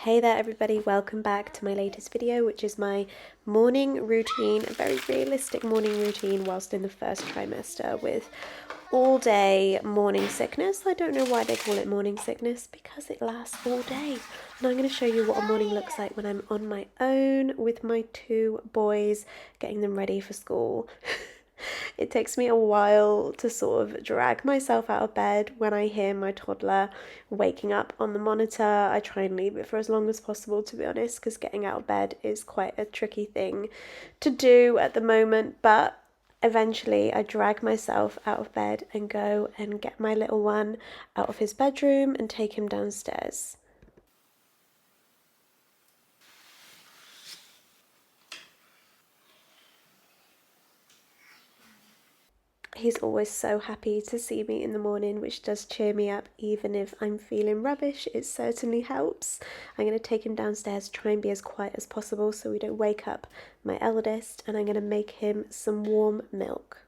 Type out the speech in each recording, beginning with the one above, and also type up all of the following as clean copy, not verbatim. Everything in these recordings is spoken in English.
Hey there everybody, welcome back to my latest video, which is my morning routine, a very realistic morning routine whilst in the first trimester with all day morning sickness. I don't know why they call it morning sickness, because it lasts all day. And I'm going to show you what a morning looks like when I'm on my own with my two boys, getting them ready for school. It takes me a while to sort of drag myself out of bed when I hear my toddler waking up on the monitor. I try and leave it for as long as possible, to be honest, because getting out of bed is quite a tricky thing to do at the moment. But eventually I drag myself out of bed and go and get my little one out of his bedroom and take him downstairs. He's always so happy to see me in the morning, which does cheer me up. Even if I'm feeling rubbish, it certainly helps. I'm going to take him downstairs, try and be as quiet as possible so we don't wake up my eldest, and I'm going to make him some warm milk.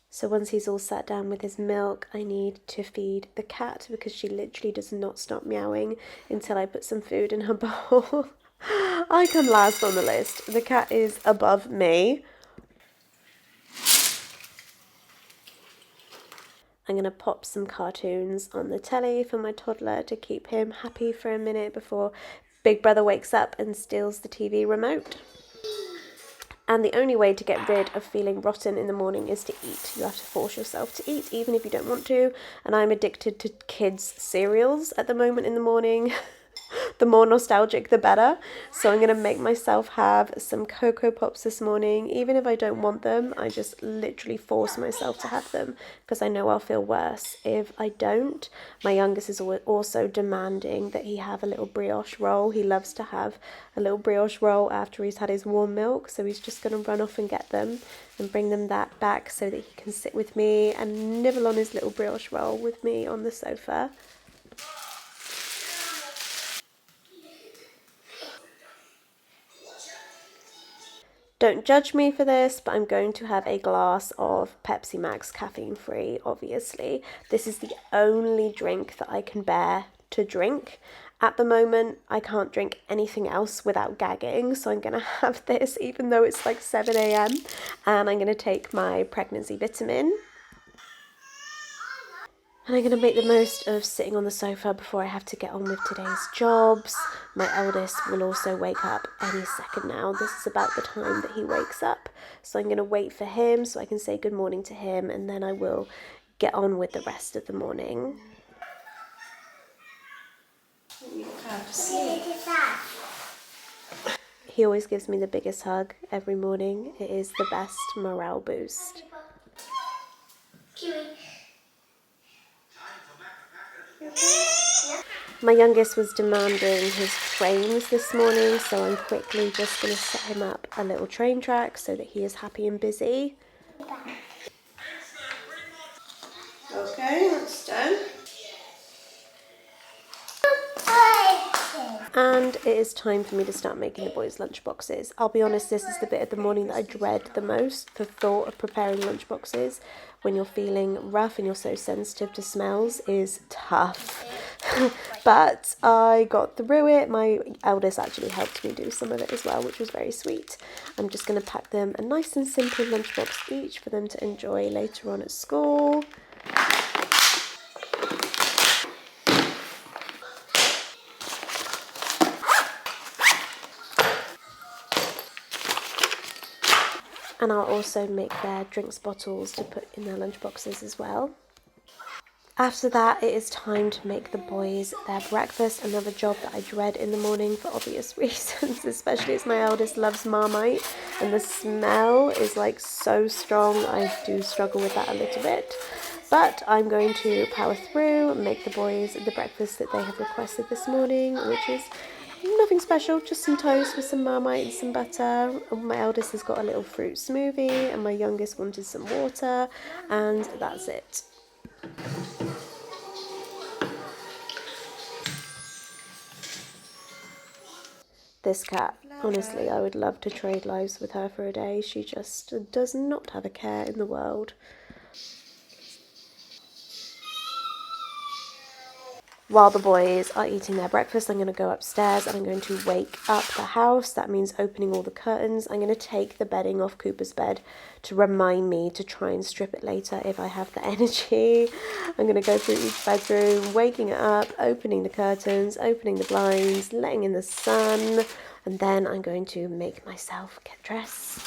So once he's all sat down with his milk, I need to feed the cat because she literally does not stop meowing until I put some food in her bowl. I come last on the list. The cat is above me. I'm going to pop some cartoons on the telly for my toddler to keep him happy for a minute before Big Brother wakes up and steals the TV remote. And the only way to get rid of feeling rotten in the morning is to eat. You have to force yourself to eat, even if you don't want to. And I'm addicted to kids' cereals at the moment in the morning. The more nostalgic, the better. So I'm going to make myself have some Cocoa Pops this morning. Even if I don't want them, I just literally force myself to have them because I know I'll feel worse if I don't. My youngest is also demanding that he have a little brioche roll. He loves to have a little brioche roll after he's had his warm milk. So he's just going to run off and get them and bring them that back so that he can sit with me and nibble on his little brioche roll with me on the sofa. Don't judge me for this, but I'm going to have a glass of Pepsi Max caffeine free, obviously. This is the only drink that I can bear to drink. At the moment, I can't drink anything else without gagging, so I'm going to have this even though it's like 7 a.m. And I'm going to take my pregnancy vitamin. And I'm going to make the most of sitting on the sofa before I have to get on with today's jobs. My eldest will also wake up any second now. This is about the time that he wakes up. So I'm going to wait for him so I can say good morning to him, and then I will get on with the rest of the morning. He always gives me the biggest hug every morning. It is the best morale boost. My youngest was demanding his trains this morning, so I'm quickly just going to set him up a little train track so that he is happy and busy. Okay, that's done. And it is time for me to start making the boys' lunch boxes. I'll be honest, this is the bit of the morning that I dread the most. The thought of preparing lunch boxes when you're feeling rough and you're so sensitive to smells is tough. But I got through it. My eldest actually helped me do some of it as well, which was very sweet. I'm just going to pack them a nice and simple lunchbox each for them to enjoy later on at school. And I'll also make their drinks bottles to put in their lunch boxes as well. After that, it is time to make the boys their breakfast, another job that I dread in the morning for obvious reasons, especially as my eldest loves Marmite and the smell is like so strong. I do struggle with that a little bit. But I'm going to power through, make the boys the breakfast that they have requested this morning, which is nothing special, just some toast with some Marmite and some butter. My eldest has got a little fruit smoothie and my youngest wanted some water, and that's it. This cat Honestly, I would love to trade lives with her for a day. She just does not have a care in the world. While the boys are eating their breakfast, I'm going to go upstairs and I'm going to wake up the house. That means opening all the curtains. I'm going to take the bedding off Cooper's bed to remind me to try and strip it later if I have the energy. I'm going to go through each bedroom, waking it up, opening the curtains, opening the blinds, letting in the sun, and then I'm going to make myself get dressed.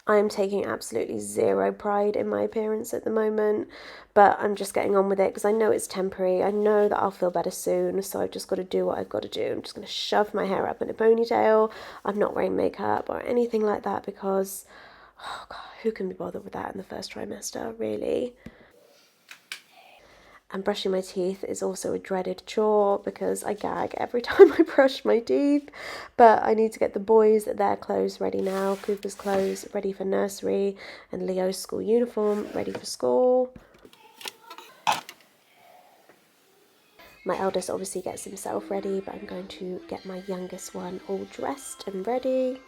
I'm taking absolutely zero pride in my appearance at the moment, but I'm just getting on with it because I know it's temporary. I know that I'll feel better soon, so I've just got to do what I've got to do. I'm just going to shove my hair up in a ponytail. I'm not wearing makeup or anything like that because, oh God, who can be bothered with that in the first trimester, really? And brushing my teeth is also a dreaded chore because I gag every time I brush my teeth. But I need to get the boys, their clothes ready now. Cooper's clothes ready for nursery and Leo's school uniform ready for school. My eldest obviously gets himself ready, but I'm going to get my youngest one all dressed and ready.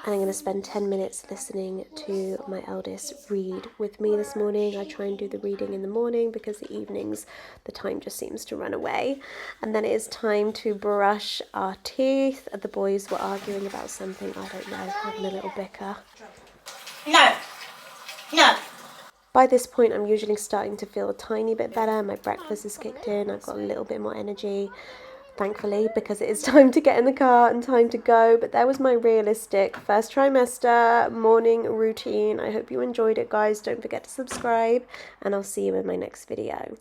And I'm going to spend 10 minutes listening to my eldest read with me this morning. I try and do the reading in the morning because the evenings, the time just seems to run away. And then it is time to brush our teeth. The boys were arguing about something, I don't know, having a little bicker. No, no. By this point, I'm usually starting to feel a tiny bit better. My breakfast has kicked in. I've got a little bit more energy, thankfully, because it is time to get in the car and time to go. But there was my realistic first trimester morning routine. I hope you enjoyed it, guys. Don't forget to subscribe, and I'll see you in my next video.